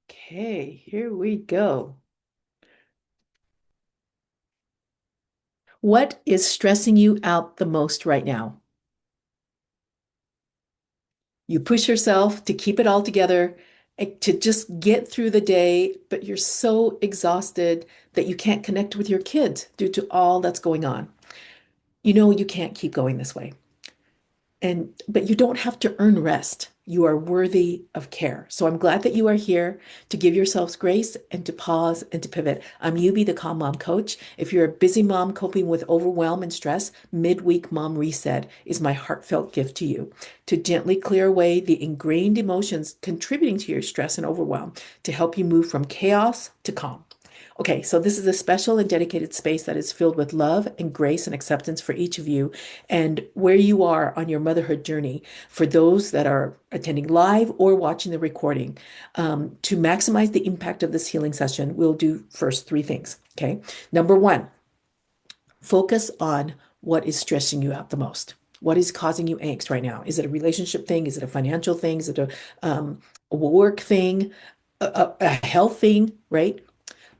Okay, here we go. What is stressing you out the most right now? You push yourself to keep it all together, to just get through the day, but you're so exhausted that you can't connect with your kids due to all that's going on. You know you can't keep going this way. But you don't have to earn rest. You are worthy of care. So I'm glad that you are here to give yourselves grace and to pause and to pivot. I'm Yubi, the Calm Mom Coach. If you're a busy mom coping with overwhelm and stress, Midweek Mom Reset is my heartfelt gift to you to gently clear away the ingrained emotions contributing to your stress and overwhelm to help you move from chaos to calm. Okay, so this is a special and dedicated space that is filled with love and grace and acceptance for each of you and where you are on your motherhood journey for those that are attending live or watching the recording. To maximize the impact of this healing session, we'll do first three things. Okay, number one, focus on what is stressing you out the most. What is causing you angst right now? Is it a relationship thing? Is it a financial thing? Is it a work thing? A health thing, right?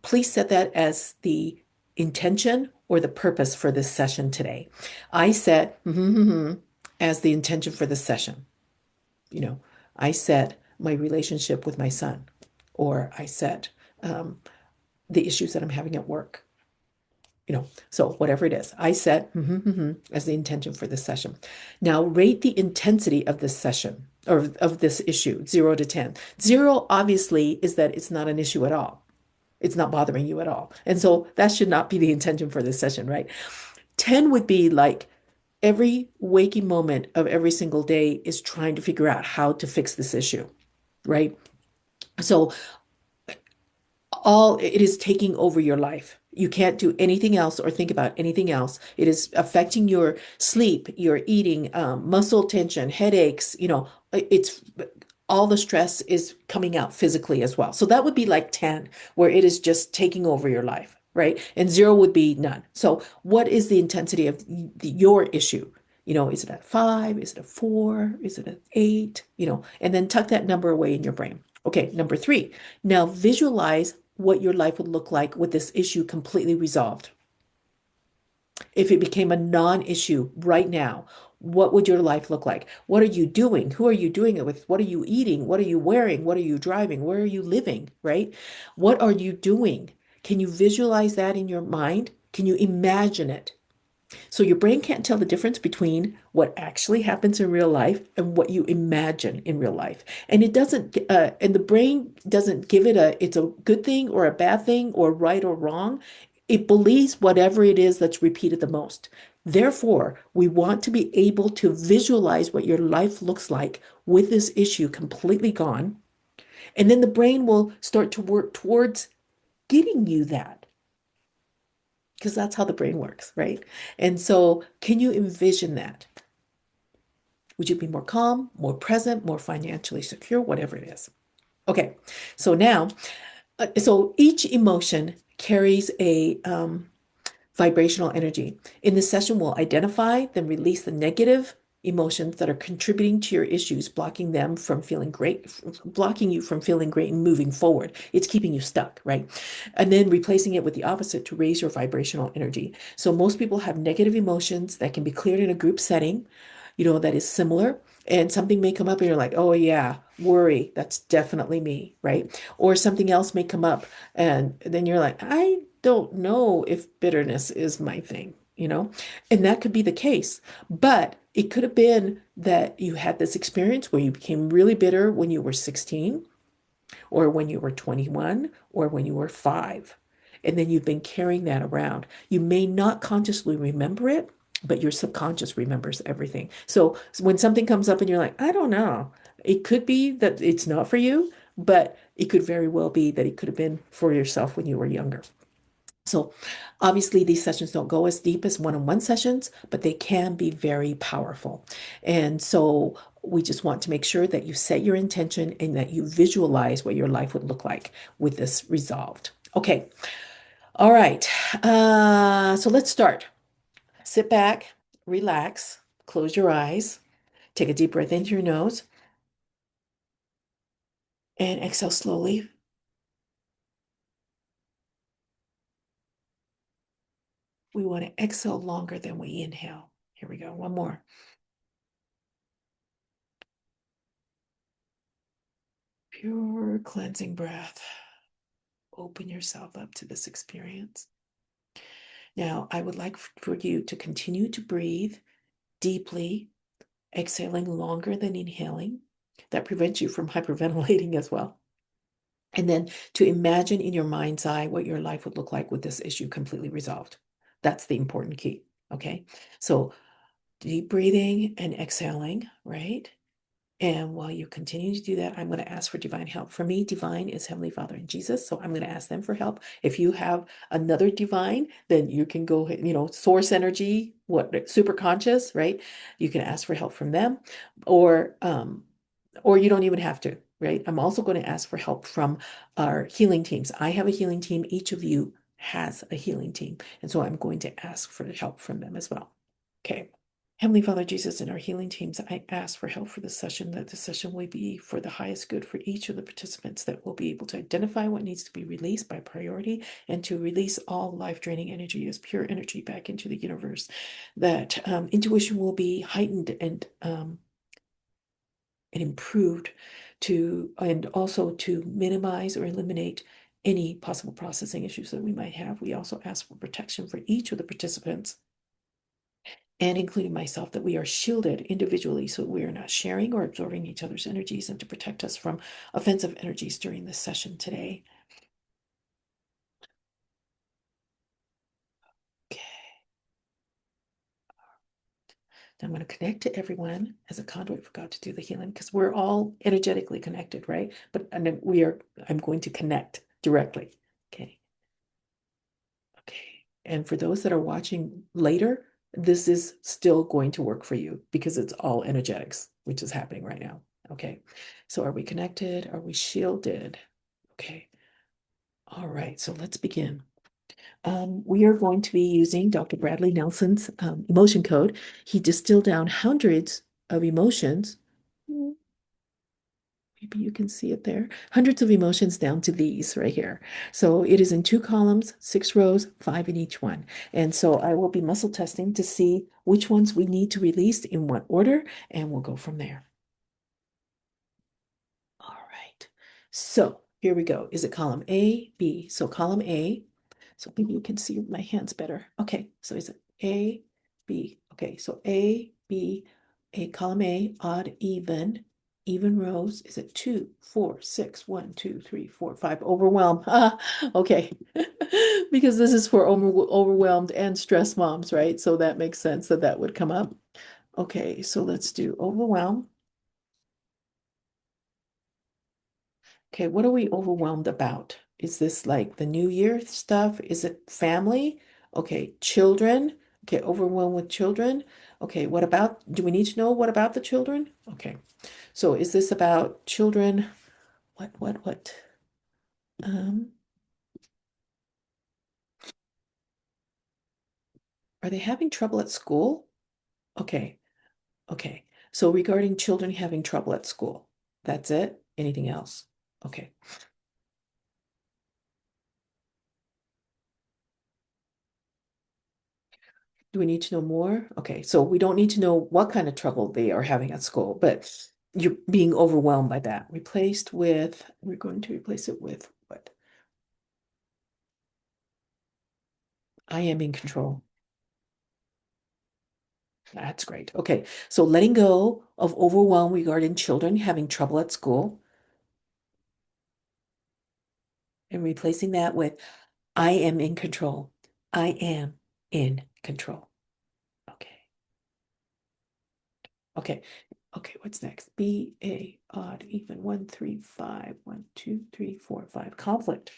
Please set that as the intention or the purpose for this session today. I set as the intention for this session. You know, I set my relationship with my son, or I set um, the issues that I'm having at work. So whatever it is, I set as the intention for this session. Now rate the intensity of this session or of this issue, 0 to 10. Zero obviously is that it's not an issue at all. It's not bothering you at all. And so that should not be the intention for this session, right? 10 would be like every waking moment of every single day is trying to figure out how to fix this issue, right? So all it is taking over your life. You can't do anything else or think about anything else. It is affecting your sleep, your eating, muscle tension, headaches, it's all the stress is coming out physically as well. So that would be like 10, where it is just taking over your life, right? And zero would be none. So what is the intensity of your issue? Is it at 5? Is it a 4? Is it at 8? And then tuck that number away in your brain. Okay, number 3. Now visualize what your life would look like with this issue completely resolved. If it became a non-issue right now, what would your life look like? What are you doing? Who are you doing it with? What are you eating? What are you wearing? What are you driving? Where are you living? Right? What are you doing? Can you visualize that in your mind? Can you imagine it? So your brain can't tell the difference between what actually happens in real life and what you imagine in real life. And it doesn't, and the brain doesn't give it it's a good thing or a bad thing or right or wrong. It believes whatever it is that's repeated the most. Therefore, we want to be able to visualize what your life looks like with this issue completely gone. And then the brain will start to work towards getting you that because that's how the brain works, right? And so, can you envision that? Would you be more calm, more present, more financially secure, whatever it is? Okay, so now, so each emotion carries a vibrational energy. In this session, we'll identify, then release the negative emotions that are contributing to your issues, blocking them from feeling great, blocking you from feeling great and moving forward. It's keeping you stuck, right? And then replacing it with the opposite to raise your vibrational energy. So most people have negative emotions that can be cleared in a group setting, that is similar. And something may come up and you're like, oh yeah, worry, that's definitely me, right? Or something else may come up and then you're like, I don't know if bitterness is my thing. And that could be the case. But it could have been that you had this experience where you became really bitter when you were 16, or when you were 21, or when you were 5. And then you've been carrying that around. You may not consciously remember it, but your subconscious remembers everything. So when something comes up and you're like, I don't know, it could be that it's not for you, but it could very well be that it could have been for yourself when you were younger. So obviously these sessions don't go as deep as one-on-one sessions, but they can be very powerful. And so we just want to make sure that you set your intention and that you visualize what your life would look like with this resolved. Okay. All right. So let's start. Sit back, relax, close your eyes, take a deep breath into your nose and exhale slowly. We want to exhale longer than we inhale. Here we go. One more. Pure cleansing breath. Open yourself up to this experience. Now, I would like for you to continue to breathe deeply, exhaling longer than inhaling. That prevents you from hyperventilating as well. And then to imagine in your mind's eye what your life would look like with this issue completely resolved. That's the important key. Okay. So deep breathing and exhaling, right? And while you continue to do that, I'm going to ask for divine help. For me, divine is Heavenly Father and Jesus. So I'm going to ask them for help. If you have another divine, then you can go, source energy, super conscious, right? You can ask for help from them, or you don't even have to, right? I'm also going to ask for help from our healing teams. I have a healing team. Each of you has a healing team. And so I'm going to ask for help from them as well. Okay. Heavenly Father Jesus, and our healing teams, I ask for help for this session, that the session will be for the highest good for each of the participants, that will be able to identify what needs to be released by priority and to release all life-draining energy as pure energy back into the universe, that intuition will be heightened and improved and also to minimize or eliminate any possible processing issues that we might have. We also ask for protection for each of the participants, and including myself, that we are shielded individually so we are not sharing or absorbing each other's energies, and to protect us from offensive energies during this session today. Okay. I'm going to connect to everyone as a conduit for God to do the healing, because we're all energetically connected, right? I'm going to connect directly. Okay. Okay. And for those that are watching later, this is still going to work for you because it's all energetics, which is happening right now. Okay. So are we connected? Are we shielded? Okay. All right. So let's begin. We are going to be using Dr. Bradley Nelson's emotion code. He distilled down hundreds of emotions. Maybe you can see it there. Hundreds of emotions down to these right here. So it is in 2 columns, 6 rows, 5 in each one. And so I will be muscle testing to see which ones we need to release in what order, and we'll go from there. All right. So here we go. Is it column A, B? So column A. So maybe you can see my hands better. Okay. So is it A, B? Okay. So A, B, column A, odd, even rows. Is it 2, 4, 6, 1, 2, 3, 4, 5? Overwhelm. Okay. Because this is for overwhelmed and stressed moms, right? So that makes sense that that would come up. Okay. So let's do overwhelm. Okay, what are we overwhelmed about? Is this like the New Year stuff? Is it family? Okay, children. Okay, overwhelmed with children. Okay, do we need to know what about the children? Okay, so is this about children? What? Um, are they having trouble at school? Okay, okay. So regarding children having trouble at school, that's it? Anything else? Okay. Do we need to know more? Okay, so we don't need to know what kind of trouble they are having at school, but you're being overwhelmed by that. We're going to replace it with what? I am in control. That's great. Okay, so letting go of overwhelm regarding children having trouble at school and replacing that with I am in control. I am in control. Okay. Okay. Okay, what's next? B, A, odd, even, 1, 3, 5, 1, 2, 3, 4, 5. Conflict.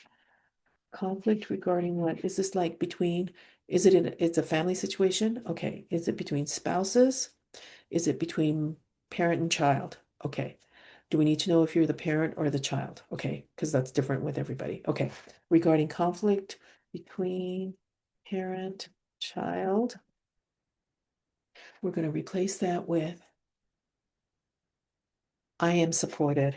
Conflict regarding what? Is this like between, it's a family situation? Okay. Is it between spouses? Is it between parent and child? Okay. Do we need to know if you're the parent or the child? Okay, because that's different with everybody. Okay. Regarding conflict between parent, child, we're going to replace that with I am supported.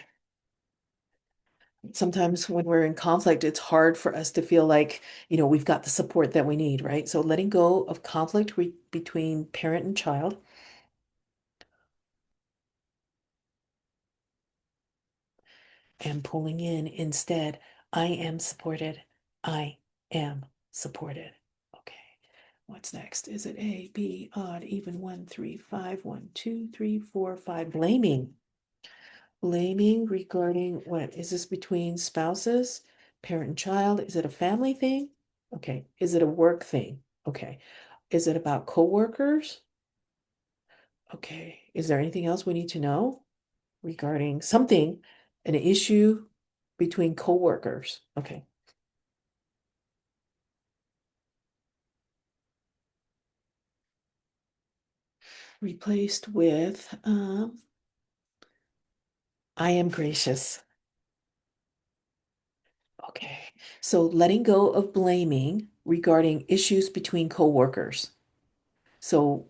Sometimes when we're in conflict, it's hard for us to feel like, we've got the support that we need, right? So letting go of conflict between parent and child and pulling in instead, I am supported. I am supported. Okay. What's next? Is it A, B, odd, even, one, three, five, one, two, three, four, five? Blaming. Blaming regarding what? Is this between spouses, parent and child? Is it a family thing? Okay. Is it a work thing? Okay. Is it about coworkers? Okay. Is there anything else we need to know regarding something, an issue between coworkers? Okay. Replaced with I am gracious. Okay. So letting go of blaming regarding issues between coworkers. So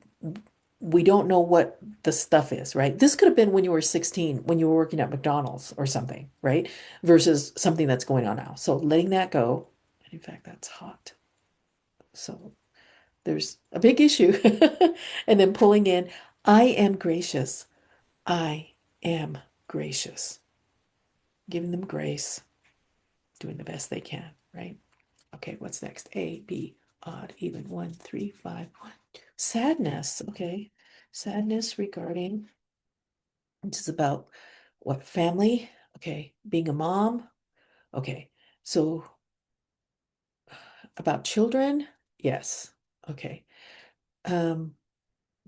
we don't know what the stuff is, right? This could have been when you were 16, when you were working at McDonald's or something, right? Versus something that's going on now. So letting that go. And in fact, that's hot. So there's a big issue. And then pulling in, I am gracious. I am gracious. Giving them grace, doing the best they can, right? Okay, what's next? A, B, odd, even, one, three, five, one. Sadness. Okay. Sadness regarding, this is about what, family? Okay. Being a mom. Okay. So about children? Yes. Okay. Um,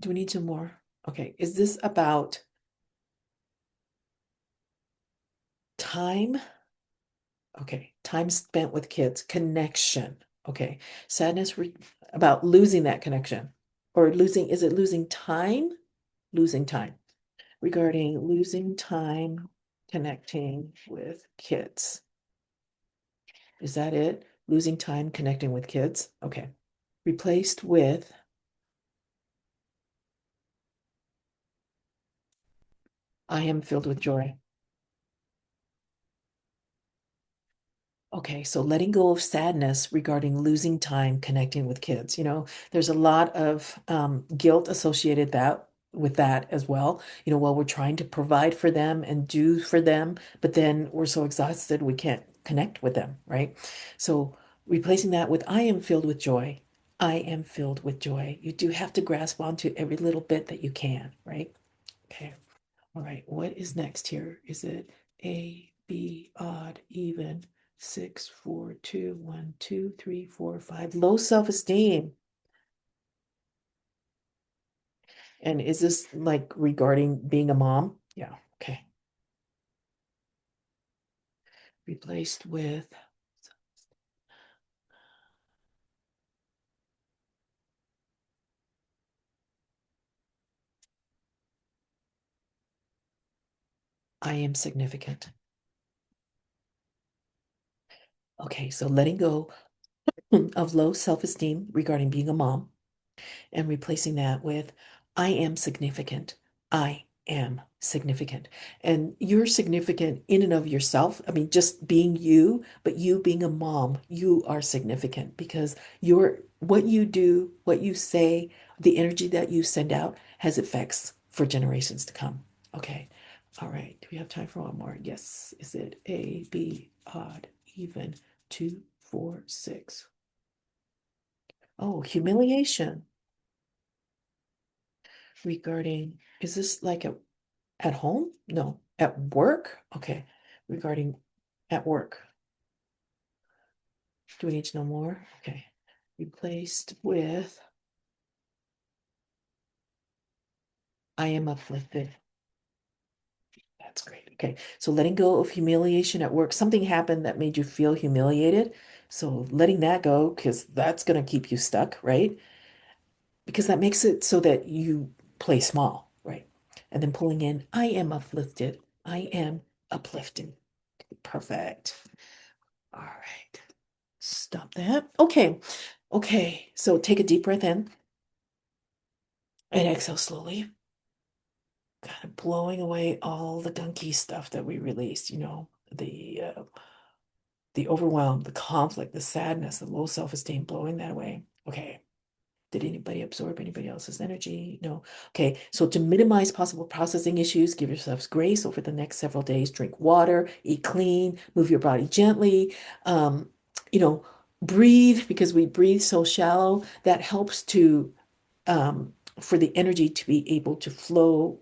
do we need some more? Okay. Is this about time? Okay. Time spent with kids, connection. Okay. Sadness about losing that connection or losing, is it losing time? Losing time. Regarding losing time connecting with kids. Is that it? Losing time connecting with kids? Okay. Replaced with I am filled with joy. Okay, so letting go of sadness regarding losing time connecting with kids. There's a lot of guilt associated with that as well. While we're trying to provide for them and do for them, but then we're so exhausted we can't connect with them, right? So replacing that with I am filled with joy. I am filled with joy. You do have to grasp onto every little bit that you can, right? Okay. All right, what is next here? Is it A, B, odd, even, six, four, two, one, two, three, four, five? Low self-esteem. And is this like regarding being a mom? Yeah, okay. Replaced with I am significant. Okay, so letting go of low self-esteem regarding being a mom and replacing that with I am significant. I am significant. And you're significant in and of yourself. I mean, just being you, but you being a mom, you are significant because what you do, what you say, the energy that you send out has effects for generations to come. Okay. All right. Do we have time for one more? Yes. Is it A, B, odd, even, two, four, six? Oh, humiliation regarding, is this like at home? No, at work? Okay, regarding at work. Do we need to know more? Okay, replaced with I am afflicted. That's great. Okay, so letting go of humiliation at work. Something happened that made you feel humiliated. So letting that go, because that's going to keep you stuck, right? Because that makes it so that you play small, right? And then pulling in, I am uplifted. I am uplifted. Perfect. All right. Stop that. Okay. Okay. So take a deep breath in and exhale slowly, kind of blowing away all the gunky stuff that we released, the the overwhelm, the conflict, the sadness, the low self-esteem, blowing that away. Okay. Did anybody absorb anybody else's energy? No. Okay. So to minimize possible processing issues, give yourselves grace over the next several days. Drink water, eat clean, move your body gently. Um, you know, breathe because we breathe so shallow. That helps to for the energy to be able to flow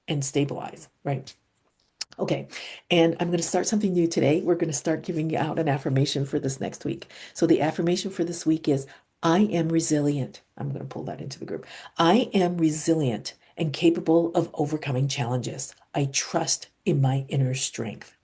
and stabilize, right? Okay, and I'm going to start something new today. We're going to start giving out an affirmation for this next week. So the affirmation for this week is I am resilient. I'm going to pull that into the group. I am resilient and capable of overcoming challenges. I trust in my inner strength.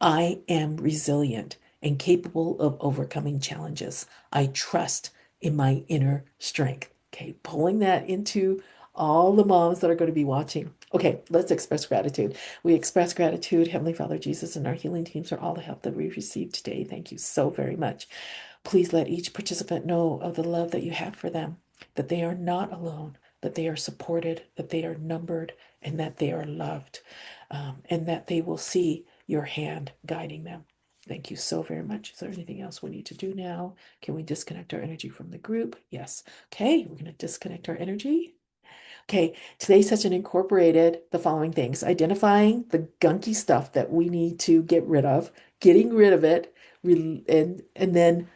I am resilient and capable of overcoming challenges. I trust in my inner strength. Okay, pulling that into all the moms that are going to be watching. Okay, let's express gratitude. We express gratitude, Heavenly Father, Jesus, and our healing teams for all the help that we received today. Thank you so very much. Please let each participant know of the love that you have for them, that they are not alone, that they are supported, that they are numbered, and that they are loved, and that they will see your hand guiding them. Thank you so very much. Is there anything else we need to do now? Can we disconnect our energy from the group? Yes. Okay, we're going to disconnect our energy. Okay, today's session incorporated the following things: identifying the gunky stuff that we need to get rid of, getting rid of it, and then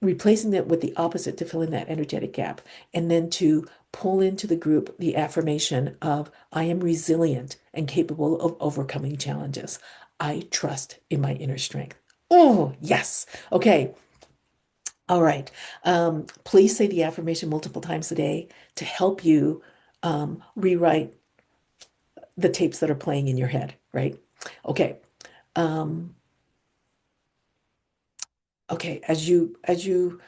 replacing it with the opposite to fill in that energetic gap, and then to pull into the group the affirmation of I am resilient and capable of overcoming challenges. I trust in my inner strength. Oh, yes. Okay. All right. Please say the affirmation multiple times a day to help you rewrite the tapes that are playing in your head, right? Okay. Um, okay. As you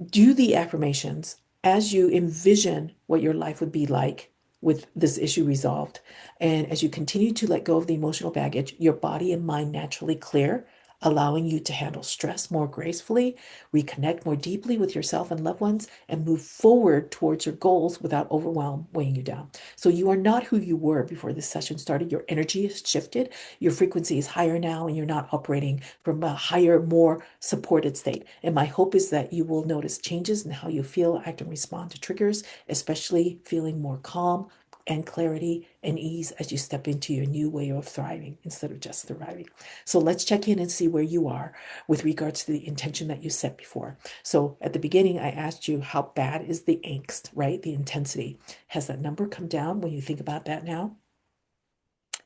do the affirmations, as you envision what your life would be like with this issue resolved, and as you continue to let go of the emotional baggage, your body and mind naturally clear, allowing you to handle stress more gracefully, reconnect more deeply with yourself and loved ones, and move forward towards your goals without overwhelm weighing you down. So you are not who you were before this session started. Your energy has shifted. Your frequency is higher now, and you're not operating from a higher, more supported state. And my hope is that you will notice changes in how you feel, act, and respond to triggers, especially feeling more calm and clarity and ease as you step into your new way of thriving instead of just surviving. So let's check in and see where you are with regards to the intention that you set before. So at the beginning, I asked you how bad is the angst, right? The intensity. Has that number come down when you think about that now?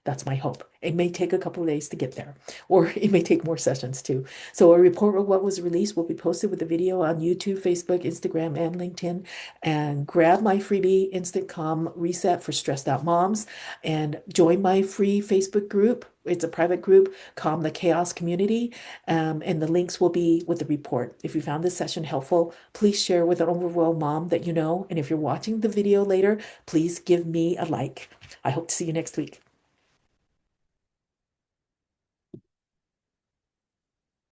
That's my hope. It may take a couple of days to get there, or it may take more sessions too. So a report of what was released will be posted with the video on YouTube, Facebook, Instagram, and LinkedIn. And grab my freebie, Instant Calm Reset for Stressed Out Moms, and join my free Facebook group. It's a private group, Calm the Chaos Community. And the links will be with the report. If you found this session helpful, please share with an overwhelmed mom that you know. And if you're watching the video later, please give me a like. I hope to see you next week.